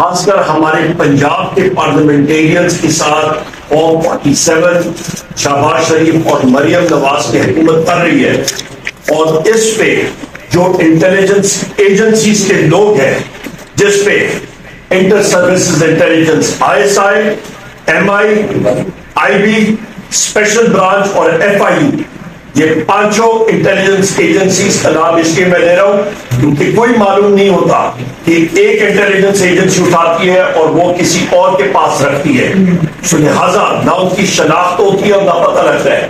خاص کر ہمارے پنجاب کے پارلیمنٹیرینز کے ساتھ فارم 47 شہباز شریف اور مریم نواز کی حکومت کر رہی ہے، اور اس پہ جو انٹیلیجنس ایجنسیز کے لوگ ہیں، جس پہ inter services intelligence ISI، MI، IB، special branch اور FIU، یہ پانچوں انٹیلیجنس ایجنسیز کا نام اس کے میں لے رہا ہوں کیونکہ کوئی معلوم نہیں ہوتا کہ ایک انٹیلیجنس ایجنسی اٹھاتی ہے اور وہ کسی اور کے پاس رکھتی ہے، سو لہٰذا نہ ان کی شناخت ہوتی ہے اور نہ پتہ لگتا ہے۔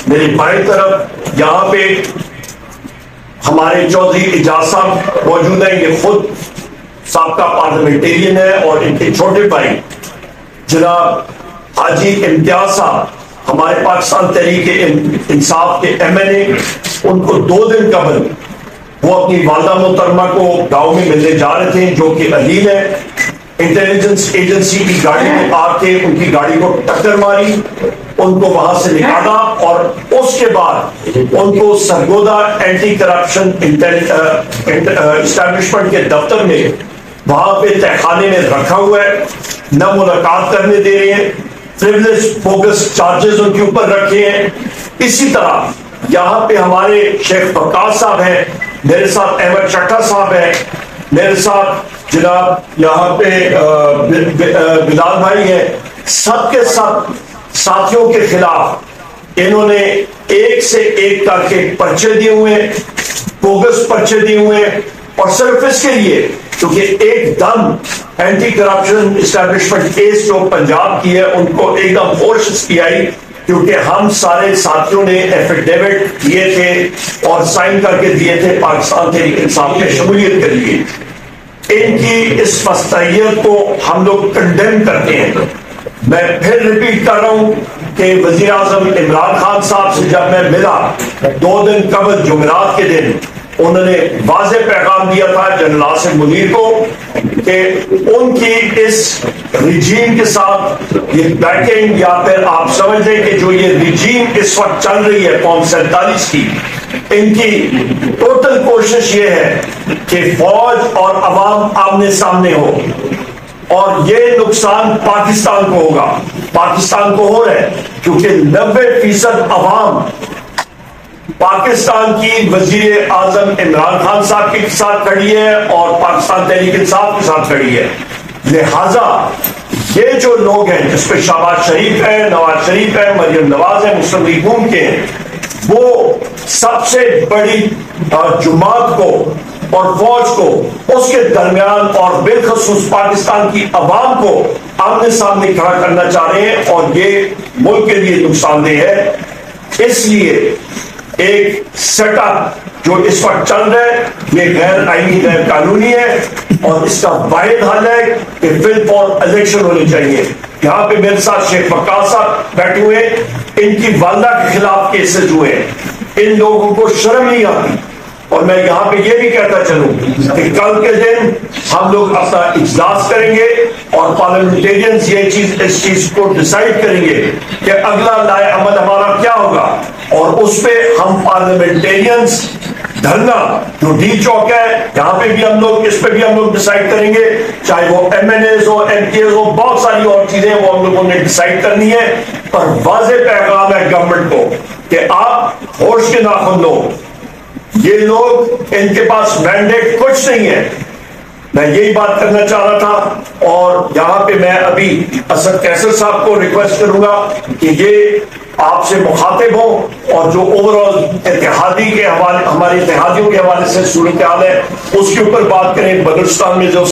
میری بائیں طرف یہاں پہ ہمارے چودھری اعجاز صاحب موجود ہیں، یہ خود سابقہ پارلیمنٹیرین ہے، اور ان کے چھوٹے بھائی جناب حاجی امتیاز صاحب ہمارے پاکستان تحریک انصاف کے MNA، ان کو 2 دن قبل وہ اپنی والدہ محترمہ کو گاؤں میں ملنے جا رہے تھے جو کہ علیل ہے، انٹیلیجنس ایجنسی کی گاڑی میں آ کے ان کی گاڑی کو ٹکر ماری، ان کو وہاں سے نکالا اور اس کے بعد ان کو سرگودا اینٹی کرپشن اسٹیبلشمنٹ کے دفتر میں وہاں پہ تہخانے میں رکھا ہوا ہے، نہ ملاقات کرنے دے رہے ہیں، پریولیج فوکس چارجز ان کے اوپر رکھے ہیں۔ اسی طرح یہاں پہ ہمارے شیخ فقاز صاحب ہیں، میرے ساتھ احمد چٹھا صاحب ہیں، میرے ساتھ جناب یہاں پہ بلال بھائی ہیں، سب کے سب ساتھیوں کے خلاف انہوں نے ایک سے ایک کر کے پرچے دیے ہوئے ہیں، بوگس پرچے دیے ہوئے ہیں، اور صرف اس کے لیے کیونکہ ایک دم اینٹی کرپشن اسٹیبلشمنٹ کیس جو پنجاب کی ہے ان کو ایک دم فورس کی آئی، کیونکہ ہم سارے ساتھیوں نے ایفیڈیوٹ دیے تھے اور سائن کر کے دیے تھے پاکستان تحریک انصاف میں شمولیت کے لیے۔ ان کی اس فسطائیت کو ہم لوگ کنڈیم کرتے ہیں۔ میں پھر ریپیٹ کر رہا ہوں کہ وزیر اعظم عمران خان صاحب سے جب میں ملا 2 دن قبل جمعرات کے دن، انہوں نے واضح پیغام دیا تھا جنرل آصف منیر کو کہ ان کی اس رجیم کے ساتھ یہ بیٹنگ، یا پھر آپ سمجھ لیں کہ جو یہ رجیم اس وقت چل رہی ہے قوم 47 کی، ان کی ٹوٹل کوشش یہ ہے کہ فوج اور عوام آمنے سامنے ہو، اور یہ نقصان پاکستان کو ہوگا، پاکستان کو ہو رہا ہے کیونکہ 90% عوام پاکستان کی وزیر اعظم عمران خان صاحب کے ساتھ کھڑی ہے اور پاکستان تحریک انصاف کے ساتھ کھڑی ہے۔ لہذا یہ جو لوگ ہیں جس پہ شہباز شریف ہے، نواز شریف ہے، مریم نواز ہے، مسلم لیگ نون کے ہیں، وہ سب سے بڑی جماعت کو اور فوج کو اس کے درمیان اور بالخصوص پاکستان کی عوام کو آمنے سامنے کھڑا کرنا چاہ رہے ہیں، اور یہ ملک کے لیے نقصان دہ ہے۔ اس لیے ایک سیٹ اپ جو اس وقت چل رہا ہے یہ غیر آئینی غیر قانونی ہے، اور اس کا واحد حل ہے کہ فل فور الیکشن ہونے چاہیے۔ یہاں پہ میرے ساتھ شیخ فقاز صاحب بیٹھے ہوئے، ان کی والدہ کے خلاف کیسز ہوئے ہیں، ان لوگوں کو شرم نہیں آتی، اور میں یہاں پہ یہ بھی کہتا چلوں کہ کل کے دن ہم لوگ اپنا اجلاس کریں گے اور پارلیمنٹیرینز یہ اس چیز کو ڈیسائیڈ کریں گے کہ اگلا لائے عمل ہمارا کیا ہوگا، اور اس پہ ہم پارلیمنٹیرینز دھرنا جو ڈی چوک ہے یہاں پہ بھی ہم لوگ اس پہ بھی ہم لوگ ڈیسائیڈ کریں گے، چاہے وہ MNAs ہو، MPs ہو، بہت ساری اور چیزیں وہ ہم لوگوں نے ڈیسائیڈ کرنی ہے۔ پر واضح پیغام ہے گورنمنٹ کو کہ آپ ہوش کے ناخن لو، یہ لوگ ان کے پاس مینڈیٹ کچھ نہیں ہے۔ میں یہی بات کرنا چاہ رہا تھا، اور یہاں پہ میں ابھی اسد قیصر صاحب کو ریکویسٹ کروں گا کہ یہ آپ سے مخاطب ہوں، اور جو اوور آل اتحادی کے حوالے، ہمارے اتحادیوں کے حوالے سے صورتحال ہے اس کے اوپر بات کریں۔ بلوچستان میں جو